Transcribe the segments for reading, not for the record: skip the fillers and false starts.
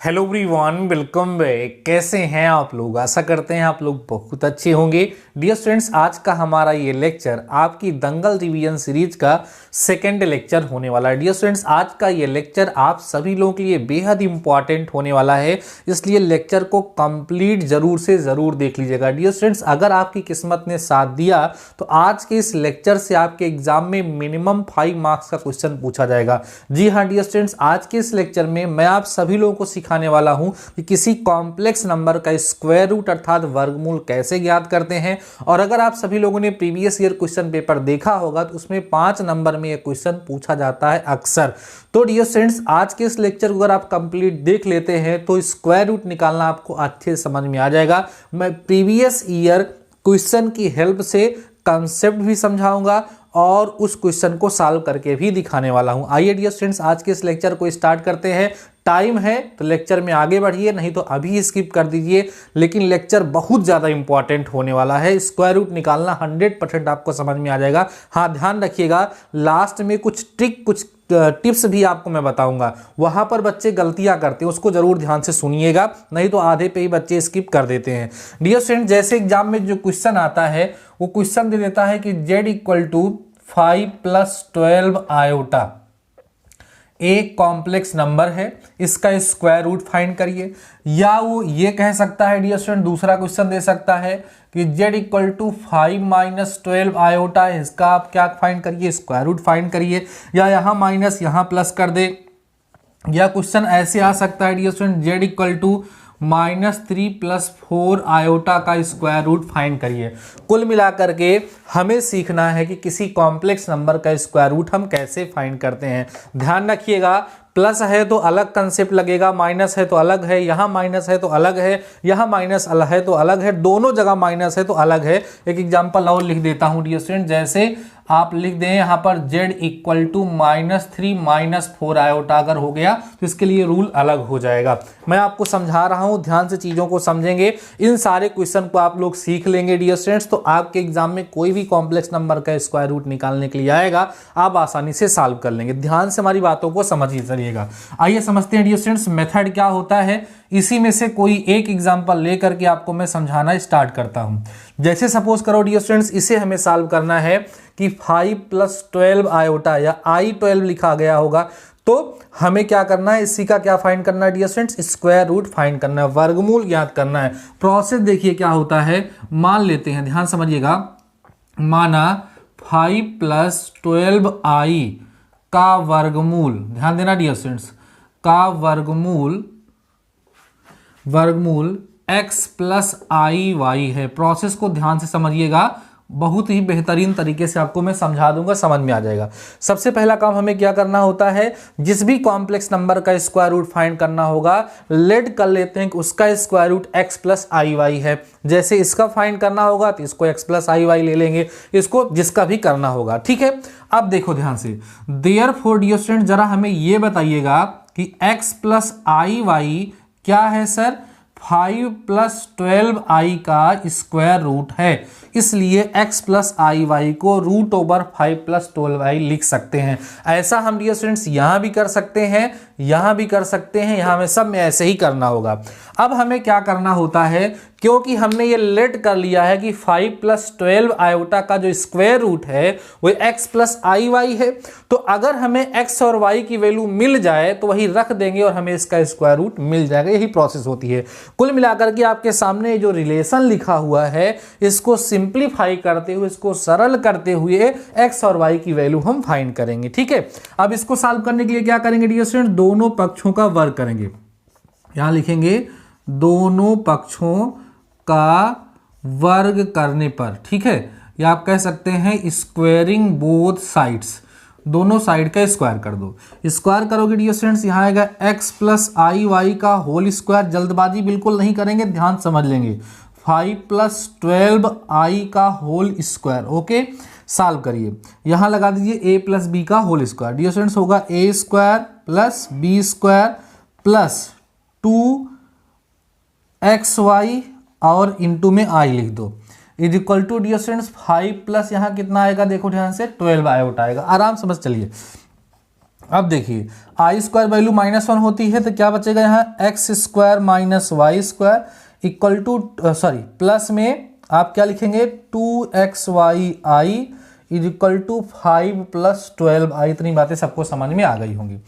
Hello everyone, welcome back. कैसे हैं आप लोग? आशा करते हैं आप लोग बहुत अच्छे होंगे। डियर स्टूडेंट्स, आज का हमारा ये लेक्चर आपकी दंगल रिवीजन सीरीज का सेकंड लेक्चर होने वाला है। डियर स्टूडेंट्स, आज का ये लेक्चर आप सभी लोगों के लिए बेहद इंपॉर्टेंट होने वाला है, इसलिए लेक्चर को कंप्लीट जरूर से जरूर देख लीजिएगा। डियर स्टूडेंट्स, अगर आपकी किस्मत ने साथ दिया तो आज के इस लेक्चर से आपके एग्जाम में मिनिमम 5 मार्क्स का क्वेश्चन पूछा जाएगा। जी हाँ डियर स्टूडेंट्स, आज के इस लेक्चर में मैं आप सभी लोगों को सिखाने वाला हूं कि किसी कॉम्प्लेक्स नंबर का स्क्वायर रूट अर्थात वर्गमूल कैसे ज्ञात करते हैं। और अगर आप सभी लोगों ने प्रीवियस ईयर क्वेश्चन पेपर देखा होगा तो उसमें 5 नंबर में यह क्वेश्चन पूछा जाता है अक्सर। तो डियर स्टूडेंट्स, आज के इस लेक्चर को अगर आप कंप्लीट देख लेते हैं तो स्क्वायर रूट निकालना आपको अच्छे से समझ में आ जाएगा। मैं प्रीवियस ईयर क्वेश्चन की हेल्प से कंसेप्ट भी समझाऊंगा और उस क्वेश्चन को सॉल्व करके भी दिखाने वाला हूं। आइए डियर स्टूडेंट्स, आज के इस लेक्चर को स्टार्ट करते हैं। टाइम है तो लेक्चर में आगे बढ़िए, नहीं तो अभी स्किप कर दीजिए। लेकिन लेक्चर बहुत ज़्यादा इंपॉर्टेंट होने वाला है। स्क्वायर रूट निकालना 100% आपको समझ में आ जाएगा। हाँ, ध्यान रखिएगा, लास्ट में कुछ ट्रिक, कुछ टिप्स भी आपको मैं बताऊंगा। वहां पर बच्चे गलतियां करते हैं, उसको जरूर ध्यान से सुनिएगा, नहीं तो आधे पे ही बच्चे स्किप कर देते हैं। डियर स्टूडेंट, जैसे एग्जाम में जो क्वेश्चन आता है वो क्वेश्चन दे देता है कि z = 5 + 12 आयोटा एक कॉम्प्लेक्स नंबर है, इसका स्क्वायर रूट फाइंड करिए। या वो ये कह सकता है डियर स्टूडेंट, दूसरा क्वेश्चन दे सकता है कि z = 5 - 12 आयोटा, इसका आप क्या फाइंड करिए, स्क्वायर रूट फाइंड करिए। या यहाँ माइनस यहाँ प्लस कर दे। या क्वेश्चन ऐसे आ सकता है डियर स्टूडेंट, z = -3 + 4 आयोटा का स्क्वायर रूट फाइंड करिए। कुल मिलाकर के हमें सीखना है कि किसी कॉम्प्लेक्स नंबर का स्क्वायर रूट हम कैसे फाइंड करते हैं। ध्यान रखिएगा, प्लस है तो अलग कंसेप्ट लगेगा, माइनस है तो अलग है, यहाँ माइनस है तो अलग है, यहाँ माइनस है तो अलग है, दोनों जगह माइनस है तो अलग है। एक एग्जांपल और लिख देता हूँ डियर स्टूडेंट, जैसे आप लिख दें यहाँ पर z = -3 - 4 आयोटा अगर हो गया तो इसके लिए रूल अलग हो जाएगा। मैं आपको समझा रहा हूँ, ध्यान से चीज़ों को समझेंगे। इन सारे क्वेश्चन को आप लोग सीख लेंगे डियर स्टूडेंट्स, तो आपके एग्जाम में कोई भी कॉम्प्लेक्स नंबर का स्क्वायर रूट निकालने के लिए आएगा, आप आसानी से सॉल्व कर लेंगे। ध्यान से हमारी बातों को समझिए चलिएगा। आइए समझते हैं डियर स्टूडेंट्स, मेथड क्या होता है। इसी में से कोई एक एग्जांपल लेकर के आपको मैं समझाना स्टार्ट करता हूं। जैसे सपोज करो डियर स्टूडेंट्स, इसे हमें सॉल्व करना है कि 5 + 12 आयोटा या I12 लिखा गया होगा, तो हमें क्या करना है, इसी का क्या फाइंड करना है dear students, square root find करना है, वर्गमूल ज्ञात करना है। प्रोसेस देखिए क्या होता है, मान लेते हैं, ध्यान समझिएगा, माना 5 + 12i का वर्गमूल, ध्यान देना डियर स्टूडेंट्स, का वर्गमूल x + iy है। प्रोसेस को ध्यान से समझिएगा, बहुत ही बेहतरीन तरीके से आपको मैं समझा दूंगा, समझ में आ जाएगा। सबसे पहला काम हमें क्या करना होता है, जिस भी कॉम्प्लेक्स नंबर का स्क्वायर रूट फाइंड करना होगा, लेट कर लेते हैं कि उसका स्क्वायर रूट x + iy है। जैसे इसका फाइंड करना होगा तो इसको x + iy ले लेंगे, इसको जिसका भी करना होगा, ठीक है। अब देखो ध्यान से, देयरफॉर डियर स्टूडेंट, जरा हमें ये बताइएगा कि x + iy क्या है सर, 5 + 12i का स्क्वायर रूट है, इसलिए x + iy को √5 + 12i लिख सकते हैं। ऐसा हम डियर स्टूडेंट्स यहाँ भी कर सकते हैं, यहाँ भी कर सकते हैं, यहाँ में सब में ऐसे ही करना होगा। अब हमें क्या करना होता है, क्योंकि हमने ये लेट कर लिया है कि 5 + 12 आयोटा का जो स्क्वायर रूट है वो x + iy है, तो अगर हमें x और y की वैल्यू मिल जाए तो वही रख देंगे और हमें इसका स्क्वायर रूट मिल जाएगा। यही प्रोसेस होती है। कुल मिलाकर के आपके सामने जो रिलेशन लिखा हुआ है, इसको सिंप्लीफाई करते हुए, इसको सरल करते हुए x और y की वैल्यू हम फाइंड करेंगे, ठीक है। अब इसको सॉल्व करने के लिए क्या करेंगे डियर स्टूडेंट, दोनों पक्षों का वर्ग करेंगे। यहां लिखेंगे दोनों पक्षों का वर्ग करने पर, ठीक है, या आप कह सकते हैं स्क्वायरिंग बोथ साइड्स, दोनों साइड का स्क्वायर कर दो। स्क्वायर करोगे डियर स्टूडेंट्स, यहाँ आएगा x + iy का होल स्क्वायर। जल्दबाजी बिल्कुल नहीं करेंगे, ध्यान समझ लेंगे, 5 + 12i का होल स्क्वायर, ओके। सॉल्व करिए, यहाँ लगा दीजिए a + b का होल स्क्वायर। डियर स्टूडेंट्स होगा a² + b² + 2xy और इंटू में i लिख दो, is equal to dear students 5 + यहाँ कितना आएगा, देखो ध्यान से 12 आयोटा आएगा। आराम समझ चलिए। अब देखिए आई स्क्वायर वैल्यू -1 होती है तो क्या बचेगा यहाँ x square minus y square equal to plus में आप क्या लिखेंगे 2xy is equal to 5 + 12i। इतनी बातें सबको समझ में आ गई होंगी।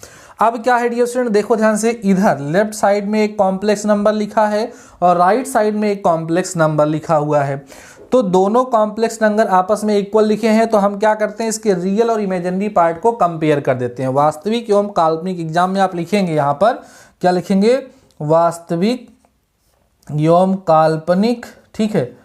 अब क्या है डियर स्टूडेंट, देखो ध्यान से, इधर लेफ्ट साइड में एक कॉम्प्लेक्स नंबर लिखा है और राइट साइड में एक कॉम्प्लेक्स नंबर लिखा हुआ है। तो दोनों कॉम्प्लेक्स नंबर आपस में इक्वल लिखे हैं तो हम क्या करते हैं, इसके रियल और इमेजिनरी पार्ट को कंपेयर कर देते हैं। वास्तविक एवं काल्पनिक एग्जाम में आप लिखेंगे, यहाँ पर क्या लिखेंगे, वास्तविक एवं काल्पनिक, ठीक है,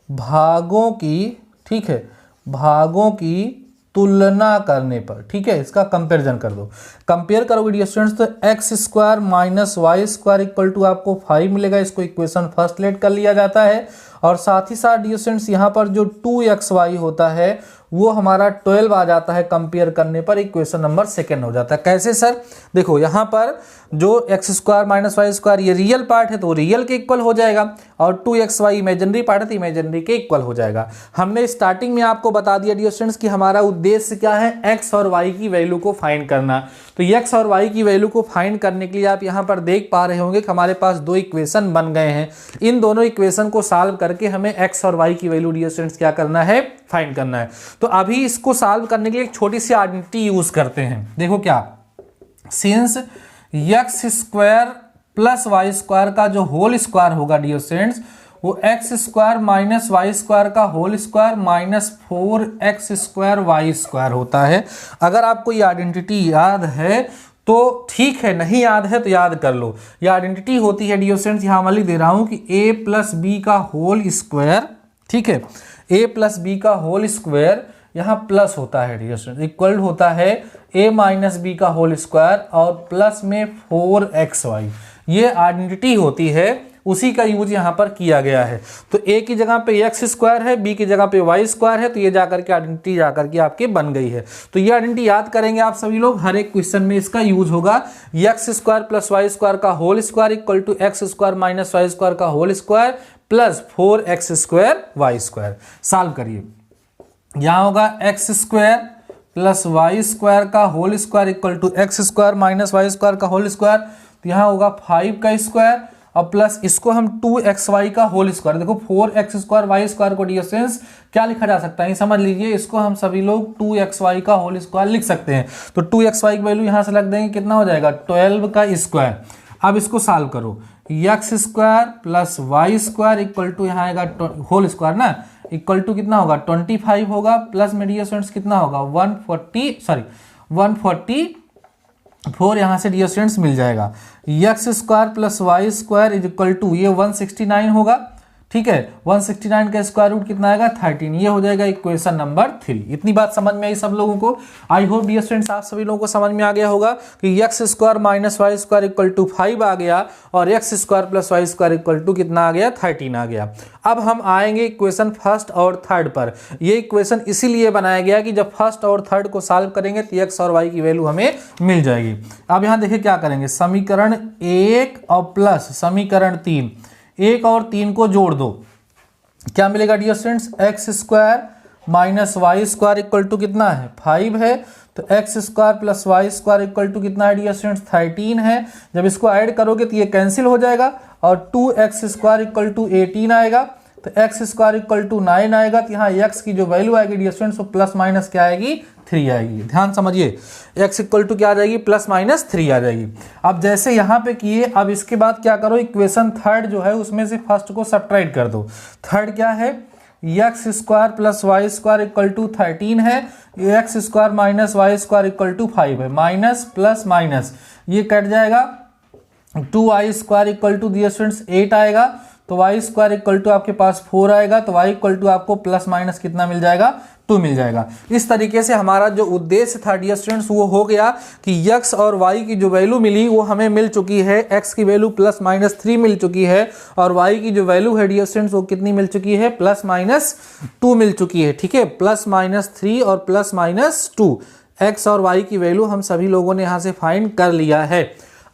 भागों की, ठीक है, भागों की तुलना करने पर, ठीक है, इसका कंपैरिजन कर दो। कंपेयर करोगे डियर स्टूडेंट्स तो x square minus y square equal to आपको 5 मिलेगा। इसको इक्वेशन फर्स्ट लेट कर लिया जाता है और साथ ही साथ डियर स्टूडेंट्स यहाँ पर जो 2xy होता है वो हमारा 12 आ जाता है। कंपेयर करने पर इक्वेशन नंबर सेकेंड हो जाता है। कैसे सर, देखो यहाँ पर जो x square minus y square ये रियल पार्ट है तो रियल के इक्वल हो जाएगा और 2xy इमेजिनरी पार्ट है तो इमेजिनरी के इक्वल हो जाएगा। हमने स्टार्टिंग में आपको बता दिया डियर स्टूडेंट्स कि हमारा उद्देश्य क्या है, एक्स और वाई की वैल्यू को फाइंड करना। तो एक्स और वाई की वैल्यू को फाइंड करने के लिए आप यहाँ पर देख पा रहे होंगे कि हमारे पास दो इक्वेशन बन गए हैं। इन दोनों इक्वेशन को सॉल्व करके हमें एक्स और वाई की वैल्यू डियर स्टूडेंट्स क्या करना है, फाइंड करना है। तो अभी इसको सॉल्व करने के लिए एक छोटी सी आइडेंटिटी यूज करते हैं। देखो क्या, since x square plus y square का जो होल स्क्वायर होगा डियर स्टूडेंट्स वो x square minus y square का whole square minus 4x square y square होता है। अगर आपको ये आइडेंटिटी याद है तो ठीक है, नहीं याद है तो याद कर लो। ये आइडेंटिटी होती है डियर स्टूडेंट्स, यहाँ मैं लिख दे रहा हूँ कि a प्लस बी का होल स्क्वायर, ठीक है, a प्लस बी का होल स्क्वायर यहाँ प्लस होता है डियर स्टूडेंट, इक्वल होता है a माइनस बी का होल स्क्वायर और प्लस में 4xy। ये आइडेंटिटी होती है, उसी का यूज यहाँ पर किया गया है। तो a की जगह पे एक्स स्क्वायर है, b की जगह पे वाई स्क्वायर है, तो ये जाकर के आइडेंटिटी जाकर के आपके बन गई है। तो ये आइडेंटिटी याद करेंगे आप सभी लोग, हर एक क्वेश्चन में इसका यूज होगा। X square plus y square का whole square equal to x square minus y square का whole square plus 4x square y square. Solve करिए, यहाँ होगा x square plus y square का whole square equal to x square minus y square का whole square, तो यहाँ होगा 5 का स्क्वायर और प्लस इसको हम 2xy का होल स्क्वायर। देखो 4x स्क्वायर वाई स्क्वायर को डियर स्टूडेंट्स क्या लिखा जा सकता है, समझ लीजिए, इसको हम सभी लोग 2xy का होल स्क्वायर लिख सकते हैं। तो 2xy की वैल्यू यहाँ से लग देंगे, कितना हो जाएगा 12 का स्क्वायर। अब इसको सॉल्व करो, x square plus y square equal to यहाँ आएगा होल स्क्वायर ना, इक्वल टू कितना होगा 25 होगा, प्लस में डियर स्टूडेंट्स कितना होगा 144 यहाँ से डियर स्टूडेंट्स मिल जाएगा। X square plus y square is equal to ये 169 होगा, ठीक है, 169 का स्क्वायर रूट कितना आएगा 13। ये हो जाएगा इक्वेशन नंबर 3। इतनी बात समझ में आई सब लोगों को। आई होप डियर स्टूडेंट्स आप सभी लोगों को समझ में आ गया होगा कि x square minus y square equal to 5 आ गया और x square plus y square equal to कितना आ गया 13 आ गया। अब हम आएंगे इक्वेशन फर्स्ट और थर्ड पर। ये इक्वेशन इसीलिए बनाया गया कि जब फर्स्ट और थर्ड को सॉल्व करेंगे तो एक्स और वाई की वैल्यू हमें मिल जाएगी। अब यहाँ देखिए क्या करेंगे, समीकरण 1 और प्लस समीकरण 3, 1 और 3 को जोड़ दो, क्या मिलेगा dear students, x square minus y square equal to कितना है 5 है, तो x square plus y square equal to कितना है डियर स्टूडेंट्स 13 है। जब इसको ऐड करोगे तो ये कैंसिल हो जाएगा और 2x स्क्वायर इक्वल टू 18 आएगा, तो एक्स स्क्वायर इक्वल टू 9 आएगा। तो यहाँ x की जो वैल्यू आएगी डियर स्टूडेंट्स वो प्लस माइनस क्या आएगी 3 आएगी। ध्यान समझिए, x इक्वल टू क्या आ जाएगी प्लस माइनस 3 आ जाएगी। अब जैसे यहाँ पे किए, अब इसके बाद क्या करो, इक्वेशन थर्ड जो है उसमें से फर्स्ट को सब्ट्रैक्ट कर दो। थर्ड क्या है, x square plus y square equal to 13 है, x square minus y square equal to 5 है, माइनस प्लस माइनस ये कट जाएगा, 2y square equal to dear students 8 आएगा, तो y स्क्वायर इक्वल टू आपके पास 4 आएगा, तो y इक्वल टू आपको प्लस माइनस कितना मिल जाएगा 2 मिल जाएगा। इस तरीके से हमारा जो उद्देश्य था डियर स्टूडेंट्स वो हो गया कि x और y की जो वैल्यू मिली वो हमें मिल चुकी है, x की वैल्यू प्लस माइनस 3 मिल चुकी है और y की जो वैल्यू है डियर स्टूडेंट्स वो कितनी मिल चुकी है प्लस माइनस 2 मिल चुकी है। ठीक है, प्लस माइनस 3 और प्लस माइनस 2, x और y की वैल्यू हम सभी लोगों ने यहाँ से फाइंड कर लिया है।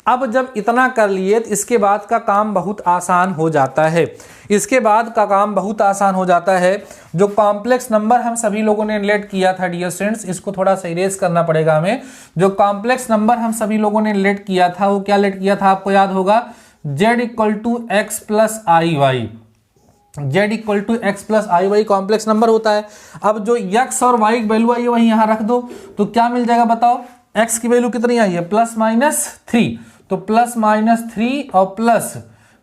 अब जब इतना कर लिए तो इसके बाद का काम बहुत आसान हो जाता है। इसके बाद का काम बहुत आसान हो जाता है। जो कॉम्प्लेक्स नंबर हम सभी लोगों ने लेट किया था डियर स्टूडेंट्स, इसको थोड़ा सा इरेज करना पड़ेगा हमें। जो कॉम्प्लेक्स नंबर हम सभी लोगों ने लेट किया था वो क्या लेट किया था, आपको याद होगा, z equal to x plus i y. z equal to x plus i y complex number होता है। अब जो x और y की वैल्यू आई है वही यहाँ रख दो, तो क्या मिल जाएगा बताओ, x की वैल्यू कितनी आई है, प्लस माइनस 3, तो प्लस माइनस 3 और प्लस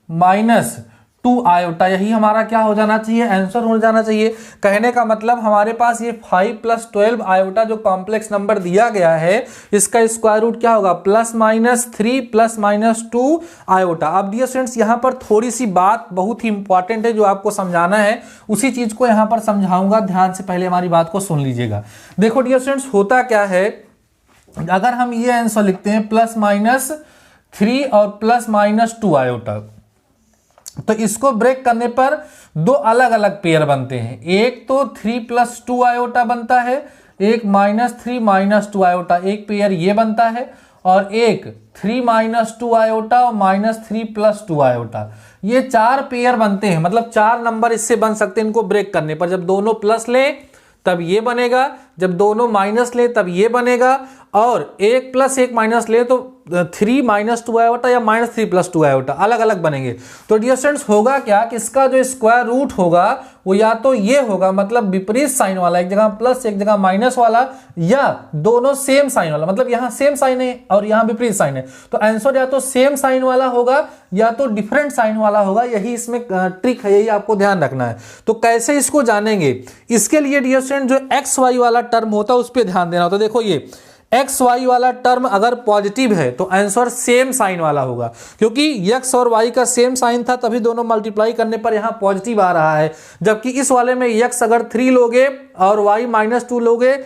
माइनस 2 आयोटा, यही हमारा क्या हो जाना चाहिए, आंसर हो जाना चाहिए। कहने का मतलब हमारे पास ये 5 प्लस 12 आयोटा जो कॉम्प्लेक्स नंबर दिया गया है, इसका स्क्वायर रूट क्या होगा, plus minus 3 plus minus 2 iota. अब डियर स्टूडेंट्स यहाँ पर थोड़ी सी बात बहुत ही इंपॉर्टेंट है जो आपको समझाना है, उसी चीज को यहाँ पर समझाऊंगा, ध्यान से पहले हमारी बात को सुन लीजिएगा। देखो डियर स्टूडेंट्स होता क्या है, अगर हम ये आंसर लिखते हैं प्लस माइनस 3 और प्लस माइनस 2 आयोटा, तो इसको ब्रेक करने पर दो अलग अलग पेयर बनते हैं। एक तो 3 प्लस 2 आयोटा बनता है, एक माइनस 3 माइनस 2 आयोटा, एक पेयर ये बनता है, और एक 3 माइनस 2 आयोटा और माइनस 3 प्लस 2 आयोटा। ये 4 पेयर बनते हैं, मतलब 4 नंबर इससे बन सकते हैं इनको ब्रेक करने पर। जब दोनों प्लस ले तब ये बनेगा, जब दोनों माइनस ले तब ये बनेगा, और एक प्लस एक माइनस ले तो 3 माइनस 2 आयोटा या माइनस 3 प्लस 2 आयोटा अलग अलग बनेंगे। तो डियर स्टूडेंट्स होगा क्या कि इसका जो स्क्वायर रूट होगा वो या तो ये होगा, मतलब विपरीत साइन वाला, एक जगह प्लस एक जगह माइनस वाला, या दोनों सेम साइन वाला, मतलब यहाँ सेम साइन है और यहाँ विपरीत साइन है। तो आंसर या तो सेम साइन वाला होगा या तो डिफरेंट साइन वाला होगा, यही इसमें ट्रिक है, यही आपको ध्यान रखना है। तो कैसे इसको जानेंगे, इसके लिए डियर स्टूडेंट जो एक्स वाई वाला टर्म होता है उस पर ध्यान देना होता है। देखो ये एक्स वाई वाला टर्म अगर पॉजिटिव है तो आंसर सेम साइन वाला होगा, क्योंकि एक्स और वाई का सेम साइन था तभी दोनों मल्टीप्लाई करने पर यहाँ पॉजिटिव आ रहा है। जबकि इस वाले में एक्स अगर 3 लोगे और वाई माइनस 2 लोगे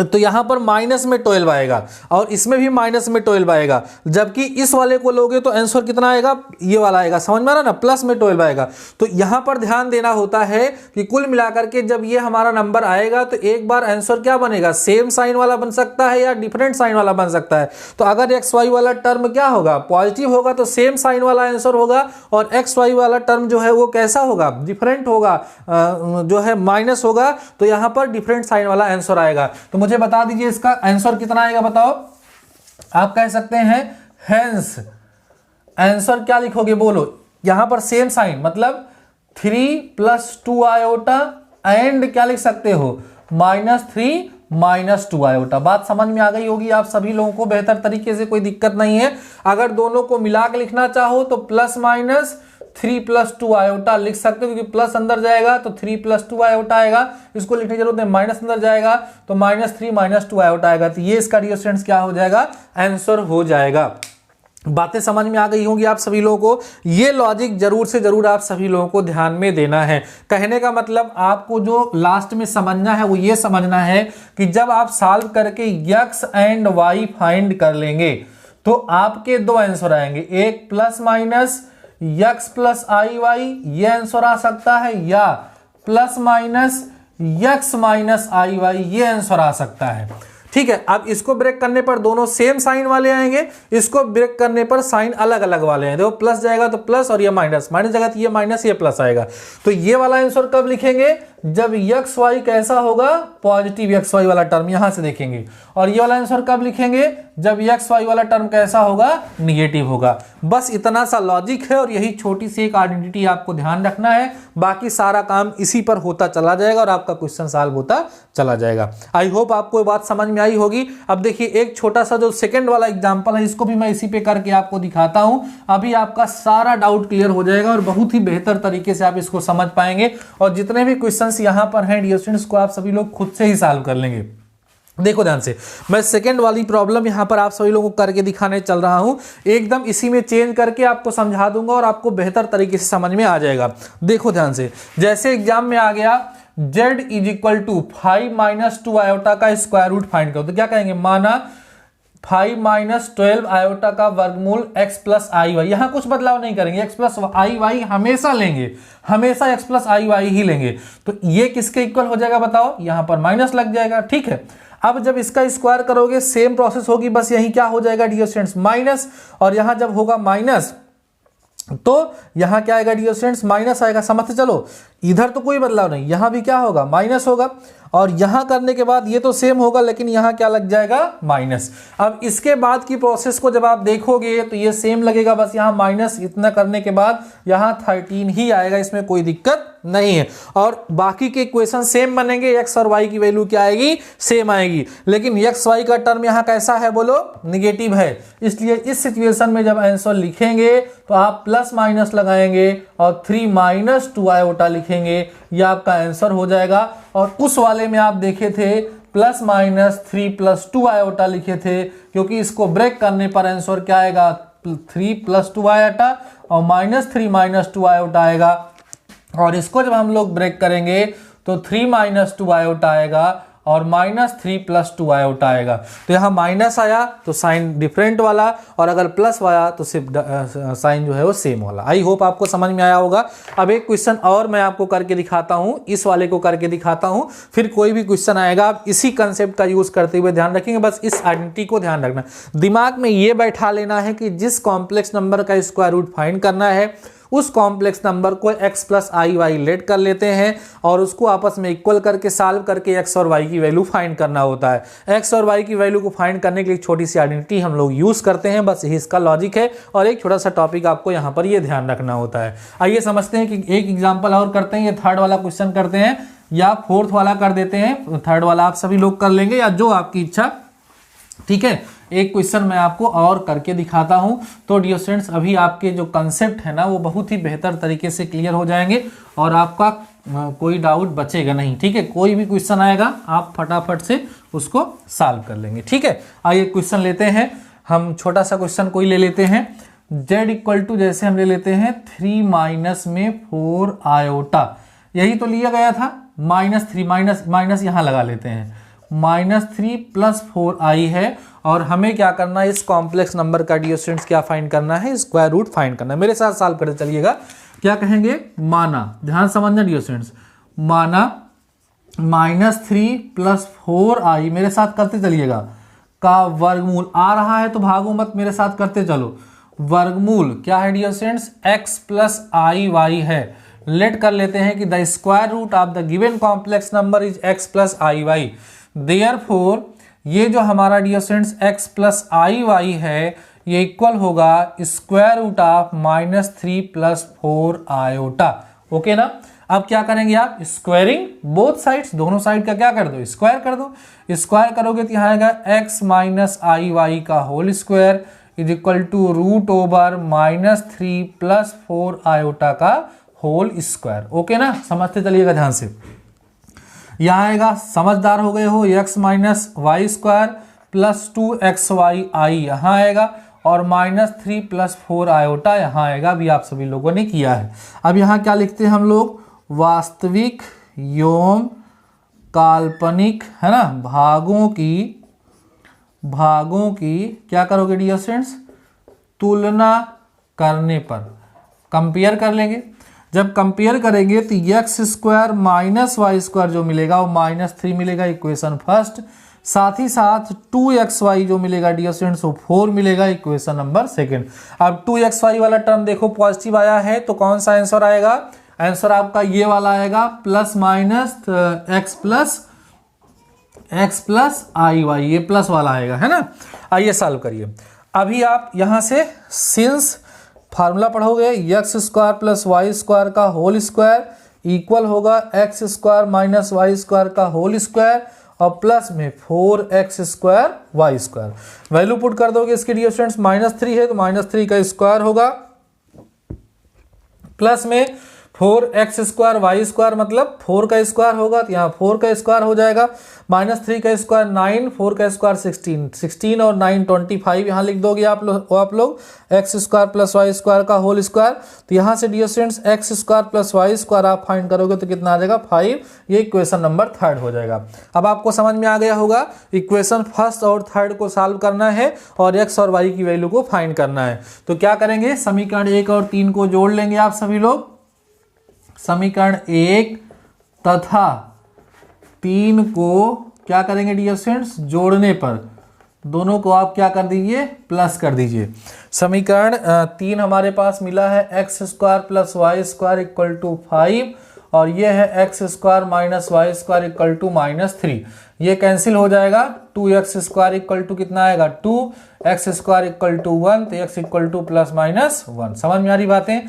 तो यहां पर माइनस में 12 आएगा, और इसमें भी माइनस में 12 आएगा। जबकि इस वाले को लोगे तो आंसर कितना आएगा, ये वाला आएगा, समझ में आ रहा ना, प्लस में 12 आएगा। तो यहां पर ध्यान देना होता है कि कुल मिलाकर के जब ये हमारा नंबर आएगा तो एक बार आंसर क्या बनेगा, सेम साइन वाला बन सकता है या डिफरेंट साइन वाला बन सकता है। तो अगर एक्स वाई वाला टर्म क्या होगा, पॉजिटिव होगा तो सेम साइन वाला आंसर होगा, और एक्स वाई वाला टर्म जो है वो कैसा होगा, डिफरेंट होगा, जो है माइनस होगा, तो यहां पर डिफरेंट साइन वाला आंसर आएगा। तो मुझे बता दीजिए इसका आंसर कितना आएगा, बताओ। आप कह सकते हैं हेंस, आंसर क्या लिखोगे बोलो, यहां पर सेम साइन मतलब 3 प्लस 2 आयोटा एंड क्या लिख सकते हो, माइनस 3 माइनस 2 आयोटा। बात समझ में आ गई होगी आप सभी लोगों को बेहतर तरीके से, कोई दिक्कत नहीं है। अगर दोनों को मिला के लिखना चाहो तो प्लस माइनस 3 प्लस 2 आयोटा लिख सकते हो, क्योंकि प्लस अंदर जाएगा तो 3 प्लस 2 आयोटा आएगा, इसको लिखने की जरूरत नहीं, माइनस अंदर जाएगा तो माइनस 3 माइनस 2 आयोटा आएगा। तो ये इसका डियर स्टूडेंट्स क्या हो जाएगा, आंसर हो जाएगा। बातें समझ में आ गई होंगी आप सभी लोगों को। ये लॉजिक जरूर से जरूर आप सभी लोगों को ध्यान में देना है। कहने का मतलब आपको जो लास्ट में समझना है वो ये समझना है कि जब आप सॉल्व करके x एंड y फाइंड कर लेंगे तो आपके दो आंसर आएंगे, एक plus minus x plus i Y, ये आंसर आ सकता है, या plus minus x minus i Y, ये आंसर आ सकता है। ठीक है, अब इसको ब्रेक करने पर दोनों सेम साइन वाले आएंगे, इसको ब्रेक करने पर साइन अलग अलग वाले हैं। देखो प्लस जाएगा तो प्लस, और ये माइनस, माइनस जाएगा तो ये माइनस, ये प्लस आएगा। तो ये वाला आंसर कब लिखेंगे, जब एक्स वाई कैसा होगा, पॉजिटिव एक्स वाई वाला टर्म, यहां से देखेंगे। और ये वाला आंसर कब लिखेंगे, जब एक्स वाई वाला टर्म कैसा होगा, निगेटिव होगा। बस इतना सा लॉजिक है, और यही छोटी सी एक आइडेंटिटी आपको ध्यान रखना है, बाकी सारा काम इसी पर होता चला जाएगा और आपका क्वेश्चन सॉल्व होता चला जाएगा। आई होप आपको ये बात समझ में आई होगी। अब देखिए एक छोटा सा जो सेकंड वाला एग्जांपल है, इसको भी मैं इसी पे करके आपको दिखाता हूं। अभी आपका सारा डाउट क्लियर हो जाएगा और बहुत ही बेहतर तरीके से आप इसको समझ पाएंगे, और जितने भी क्वेश्चंस यहां पर हैं डियर स्टूडेंट्स को आप सभी लोग खुद से ही सॉल्व कर लेंगे। देखो ध्यान से, मैं सेकंड वाली प्रॉब्लम यहां पर आप सभी लोगों को करके दिखाने चल रहा हूं, एकदम इसी में चेंज करके आपको समझा दूंगा और आपको बेहतर तरीके से समझ में आ जाएगा। देखो ध्यान से, जैसे एग्जाम में आ गया z is equal to 5 minus 2 iota का स्क्वायर रूट फाइंड करो, तो क्या कहेंगे, माना 5 माइनस 12 आयोटा का वर्गमूल x प्लस आई वाई, यहां कुछ बदलाव नहीं करेंगे, x प्लस आई वाई हमेशा लेंगे, हमेशा x plus i why he लेंगे। तो ये किसके इक्वल हो जाएगा बताओ, यहां पर माइनस लग जाएगा। ठीक है, अब जब इसका स्क्वायर करोगे सेम प्रोसेस होगी, बस यही क्या हो जाएगा डियर स्टूडेंट्स माइनस, और यहां जब होगा माइनस तो यहां क्या आएगा डियर स्टूडेंट्स माइनस आएगा। समझते चलो, इधर तो कोई बदलाव नहीं, यहां भी क्या होगा माइनस होगा, और यहां करने के बाद ये तो सेम होगा लेकिन यहां क्या लग जाएगा माइनस। अब इसके बाद की प्रोसेस को जब आप देखोगे तो ये सेम लगेगा, बस यहां माइनस इतना करने के बाद यहां 13 ही आएगा, इसमें कोई दिक्कत नहीं है। और बाकी के इक्वेशन सेम बनेंगे, एक्स और वाई की वैल्यू क्या आएगी सेम आएगी, लेकिन एक्स वाई का टर्म यहां कैसा है बोलो निगेटिव है, इसलिए इस सिचुएशन में जब आंसर लिखेंगे तो आप प्लस माइनस लगाएंगे और 3 माइनस 2 आयोटा लिखेंगे, यह आपका आंसर हो जाएगा। और उस वाले में आप देखे थे प्लस माइनस 3 प्लस 2 आयोटा लिखे थे, क्योंकि इसको ब्रेक करने पर आंसर क्या आएगा 3 प्लस 2 आयोटा और माइनस 3 माइनस 2 आयोटा आएगा, और इसको जब हम लोग ब्रेक करेंगे तो 3 माइनस 2 आयोटा आएगा और माइनस 3 प्लस 2 आयोटा आएगा। तो यहाँ माइनस आया तो साइन डिफरेंट वाला, और अगर प्लस आया तो सिर्फ साइन जो है वो सेम वाला। आई होप आपको समझ में आया होगा। अब एक क्वेश्चन और मैं आपको करके दिखाता हूँ, इस वाले को करके दिखाता हूँ, फिर कोई भी क्वेश्चन आएगा आप इसी कंसेप्ट का यूज करते हुए ध्यान रखेंगे। बस इस आइडेंटिटी को ध्यान रखना, दिमाग में ये बैठा लेना है कि जिस कॉम्प्लेक्स नंबर का स्क्वायर रूट फाइंड करना है उस कॉम्प्लेक्स नंबर को x plus i Y late कर लेते हैं और उसको आपस में इक्वल करके सॉल्व करके x और y की वैल्यू फाइंड करना होता है। x और y की वैल्यू को फाइंड करने के लिए छोटी सी आइडेंटिटी हम लोग यूज करते हैं, बस यही इसका लॉजिक है। और एक छोटा सा टॉपिक आपको यहाँ पर ये ध्यान रखना होता है। आइए समझते हैं कि एक एग्जाम्पल और करते हैं, ये थर्ड वाला क्वेश्चन करते हैं या फोर्थ वाला कर देते हैं। थर्ड वाला आप सभी लोग कर लेंगे या जो आपकी इच्छा, ठीक है। एक क्वेश्चन मैं आपको और करके दिखाता हूं, तो डियर स्टूडेंट्स अभी आपके जो कंसेप्ट है ना वो बहुत ही बेहतर तरीके से क्लियर हो जाएंगे और आपका कोई डाउट बचेगा नहीं, ठीक है। कोई भी क्वेश्चन आएगा आप फटाफट से उसको सॉल्व कर लेंगे, ठीक है। आइए क्वेश्चन लेते हैं, हम छोटा सा क्वेश्चन कोई ले लेते हैं। z इक्वल टू जैसे हम ले लेते हैं 3 माइनस में 4 आयोटा, यही तो लिया गया था। माइनस 3 माइनस यहाँ लगा लेते हैं, -3 प्लस 4i है, और हमें क्या करना है इस कॉम्प्लेक्स नंबर का डियर स्टूडेंट्स क्या फाइंड करना है, स्क्वायर रूट फाइंड करना है। मेरे साथ सॉल्व करते चलिएगा। क्या कहेंगे, माना, ध्यान समझना डियर स्टूडेंट्स, माना -3 प्लस 4i, मेरे साथ करते चलिएगा, का वर्गमूल आ रहा है तो भागो मत, मेरे साथ करते चलो। वर्गमूल क्या है dear students, x plus i y है। लेट कर लेते हैं कि the square root of the given complex number is x plus i y. Therefore ये जो हमारा dear students x plus i y है ये इक्वल होगा square root of -3 plus 4 iota. Okay ना। अब क्या करेंगे आप, स्क्वायरिंग बोथ साइड्स, दोनों साइड का क्या कर दो, स्क्वायर कर दो। स्क्वायर करोगे तो यहाँ आएगा x माइनस आई वाई का whole square is equal to root over -3 plus 4 iota का होल स्क्वायर। ओके ना, समझते चलिएगा ध्यान से। यहाँ आएगा, समझदार हो गए हो, x minus y square plus 2xy यहाँ आएगा और -3 प्लस 4 आयोटा यहाँ आएगा। अभी आप सभी लोगों ने किया है। अब यहाँ क्या लिखते हैं हम लोग, वास्तविक एवं काल्पनिक, है ना, भागों की क्या करोगे डियर स्टूडेंट्स, तुलना करने पर कंपेयर कर लेंगे। जब कंपेयर करेंगे तो x square minus y square जो मिलेगा वो -3 मिलेगा, इक्वेशन फर्स्ट। साथ ही साथ 2xy जो मिलेगा डियर स्टूडेंट्स वो 4 मिलेगा, इक्वेशन नंबर सेकंड। अब 2xy वाला टर्म देखो पॉजिटिव आया है तो कौन सा आंसर आएगा, आंसर आपका ये वाला आएगा, plus minus x plus i Y, ये प्लस वाला आएगा, है ना। आइए सॉल्व करिए। अभी आप यहां से सिंस फार्मूला पढ़ोगे, x square plus y square का होल स्क्वायर इक्वल होगा x square minus y square का होल स्क्वायर और प्लस में 4x square y square. Value put कर दोगे इसके डियर स्टूडेंट्स, -3 है तो -3 का स्क्वायर होगा, प्लस में 4x स्क्वायर वाई स्क्वायर मतलब 4 का स्क्वायर होगा तो यहाँ 4 का स्क्वायर हो जाएगा, -3 का स्क्वायर 9, 4 का स्क्वायर 16 और 9 25 यहाँ लिख दोगे आप लोग x square plus y square का होल स्क्वायर। तो यहाँ से dear students x square plus y square आप फाइंड करोगे तो कितना आ जाएगा 5, ये इक्वेशन नंबर थर्ड हो जाएगा। अब आपको समझ में आ गया होगा, इक्वेशन फर्स्ट और थर्ड को सॉल्व करना है और x और y की वैल्यू को फाइंड करना है। तो क्या करेंगे, समीकरण 1 और 3 को जोड़ लेंगे आप सभी लोग। समीकरण 1 तथा 3 को क्या करेंगे डियर स्टूडेंट्स, जोड़ने पर दोनों को आप क्या कर दीजिए, प्लस कर दीजिए। समीकरण 3 हमारे पास मिला है x square plus y square equal to 5 और ये है x square minus y square equal to -3। ये कैंसिल हो जाएगा, 2x स्क्वायर इक्वल टू कितना आएगा 2, एक्स स्क्वायर इक्वल टू 1, तो x equal to plus minus 1। समझ में आ रही बातें।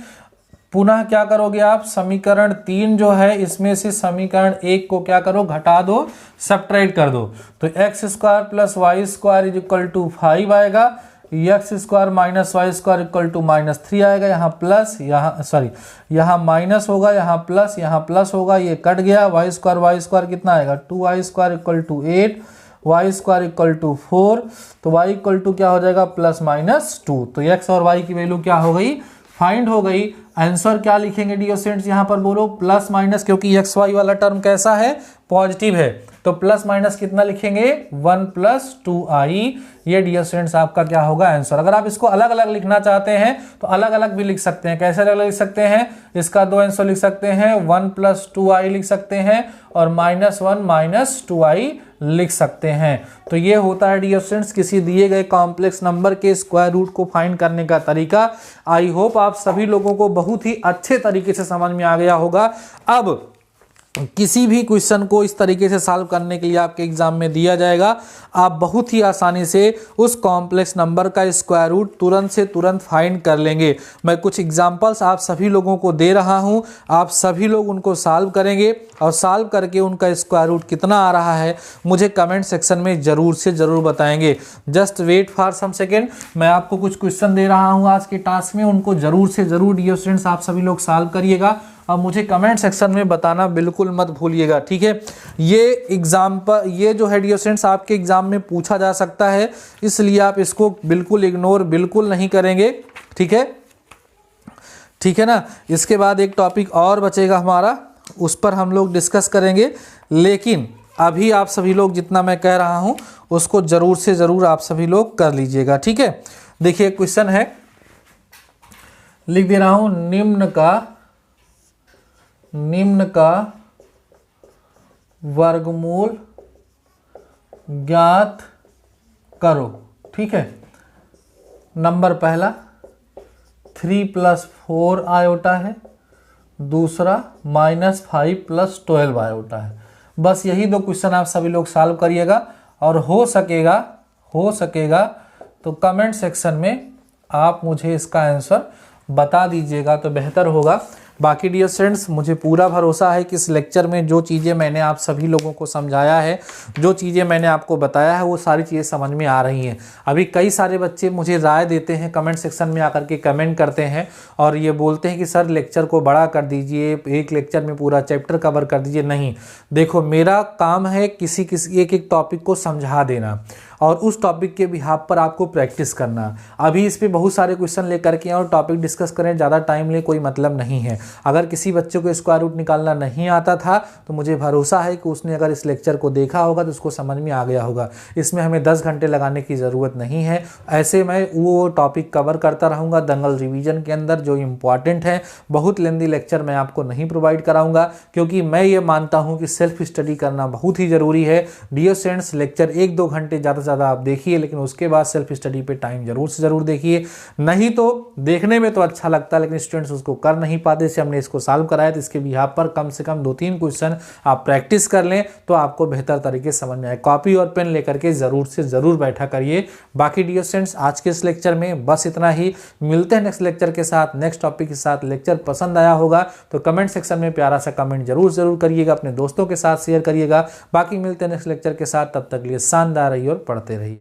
पुनः क्या करोगे आप, समीकरण 3 जो है इसमें से समीकरण 1 को क्या करो, घटा दो, सब्ट्रैक्ट कर दो। तो x square plus y square is equal to 5 आएगा, x square minus y square equal to -3 आएगा। यहाँ प्लस, यहाँ सॉरी यहाँ माइनस होगा, यहाँ प्लस होगा, ये कट गया। वाई स्क्वायर कितना आएगा, 2y square equal to 8, y square equal to 4, तो y इक्वल टू क्या हो जाएगा, प्लस माइनस 2। तो x और y की वैल्यू क्या हो गई, फाइंड हो गई। आंसर क्या लिखेंगे डियर स्टूडेंट्स, यहाँ पर बोलो प्लस माइनस, क्योंकि एक्स वाई वाला टर्म कैसा है, पॉजिटिव है, तो प्लस माइनस कितना लिखेंगे, 1 + 2i। ये डियर स्टूडेंट्स आपका क्या होगा आंसर। अगर आप इसको अलग अलग लिखना चाहते हैं तो अलग अलग भी लिख सकते हैं। कैसे अलग अलग लिख सकते हैं, इसका 2 आंसर लिख सकते हैं, 1 + 2i लिख सकते हैं और -1 - 2i लिख सकते हैं। तो ये होता है डियर स्टूडेंट्स किसी दिए गए कॉम्प्लेक्स नंबर के स्क्वायर रूट को फाइंड करने का तरीका। आई होप आप सभी लोगों को बहुत ही अच्छे तरीके से समझ में आ गया होगा। अब किसी भी क्वेश्चन को इस तरीके से सॉल्व करने के लिए आपके एग्जाम में दिया जाएगा, आप बहुत ही आसानी से उस कॉम्प्लेक्स नंबर का स्क्वायर रूट तुरंत से तुरंत फाइंड कर लेंगे। मैं कुछ एग्जांपल्स आप सभी लोगों को दे रहा हूं, आप सभी लोग उनको सॉल्व करेंगे और सॉल्व करके उनका स्क्वायर रूट कितना आ रहा है मुझे कमेंट सेक्शन में ज़रूर से ज़रूर बताएंगे। Just wait for some second, मैं आपको कुछ क्वेश्चन दे रहा हूँ आज के टास्क में, उनको ज़रूर से ज़रूर डियर स्टूडेंट्स आप सभी लोग सॉल्व करिएगा और मुझे कमेंट सेक्शन में बताना बिल्कुल मत भूलिएगा, ठीक है। ये एग्जाम्पल, ये जो है डियर स्टूडेंट्स आपके एग्जाम में पूछा जा सकता है, इसलिए आप इसको बिल्कुल इग्नोर बिल्कुल नहीं करेंगे, ठीक है, ठीक है ना। इसके बाद एक टॉपिक और बचेगा हमारा, उस पर हम लोग डिस्कस करेंगे, लेकिन अभी आप सभी लोग जितना मैं कह रहा हूँ उसको ज़रूर से ज़रूर आप सभी लोग कर लीजिएगा, ठीक है। देखिए क्वेश्चन है, लिख दे रहा हूँ, निम्न का वर्गमूल ज्ञात करो, ठीक है। नंबर पहला 3 + 4 आयोटा है, दूसरा -5 + 12 आयोटा है। बस यही दो क्वेश्चन आप सभी लोग सॉल्व करिएगा और हो सकेगा तो कमेंट सेक्शन में आप मुझे इसका आंसर बता दीजिएगा तो बेहतर होगा। बाकी डियर स्टूडेंट्स मुझे पूरा भरोसा है कि इस लेक्चर में जो चीज़ें मैंने आप सभी लोगों को समझाया है, जो चीज़ें मैंने आपको बताया है, वो सारी चीज़ें समझ में आ रही हैं। अभी कई सारे बच्चे मुझे राय देते हैं, कमेंट सेक्शन में आकर के कमेंट करते हैं और ये बोलते हैं कि सर लेक्चर को बड़ा कर दीजिए, एक लेक्चर में पूरा चैप्टर कवर कर दीजिए। नहीं, देखो मेरा काम है किसी एक टॉपिक को समझा देना और उस टॉपिक के बिहाफ पर आपको प्रैक्टिस करना। अभी इस पे बहुत सारे क्वेश्चन लेकर के और टॉपिक डिस्कस करें, ज़्यादा टाइम ले कोई मतलब नहीं है। अगर किसी बच्चे को स्क्वायर रूट निकालना नहीं आता था तो मुझे भरोसा है कि उसने अगर इस लेक्चर को देखा होगा तो उसको समझ में आ गया होगा। इसमें हमें 10 घंटे लगाने की ज़रूरत नहीं है। ऐसे मैं वो टॉपिक कवर करता रहूँगा दंगल रिवीजन के अंदर जो इम्पॉर्टेंट है। बहुत लेंदी लेक्चर मैं आपको नहीं प्रोवाइड कराऊँगा, क्योंकि मैं ये मानता हूँ कि सेल्फ स्टडी करना बहुत ही ज़रूरी है। डियर स्टूडेंट्स लेक्चर 1-2 घंटे ज़्यादा आप देखिए, लेकिन उसके बाद सेल्फ स्टडी पे टाइम जरूर से जरूर देखिए। नहीं तो देखने में तो अच्छा लगता है लेकिन स्टूडेंट्स उसको कर नहीं पाते। इससे हमने इसको सॉल्व कराया, तो इसके बिहाफ पर कम से कम 2-3 क्वेश्चन आप प्रैक्टिस कर लें तो आपको बेहतर तरीके से समझ में आए। कॉपी और पेन लेकर के जरूर से जरूर बैठा करिए। बाकी डियर स्टूडेंट्स आज के इस लेक्चर में बस इतना ही। मिलते हैं नेक्स्ट लेक्चर के साथ, नेक्स्ट टॉपिक के साथ। लेक्चर पसंद आया होगा तो कमेंट सेक्शन में प्यारा सा कमेंट जरूर करिएगा, अपने दोस्तों के साथ शेयर करिएगा। बाकी मिलते हैं नेक्स्ट लेक्चर के साथ, तब तक लिए शानदार रहिए और पढ़ते रहिए।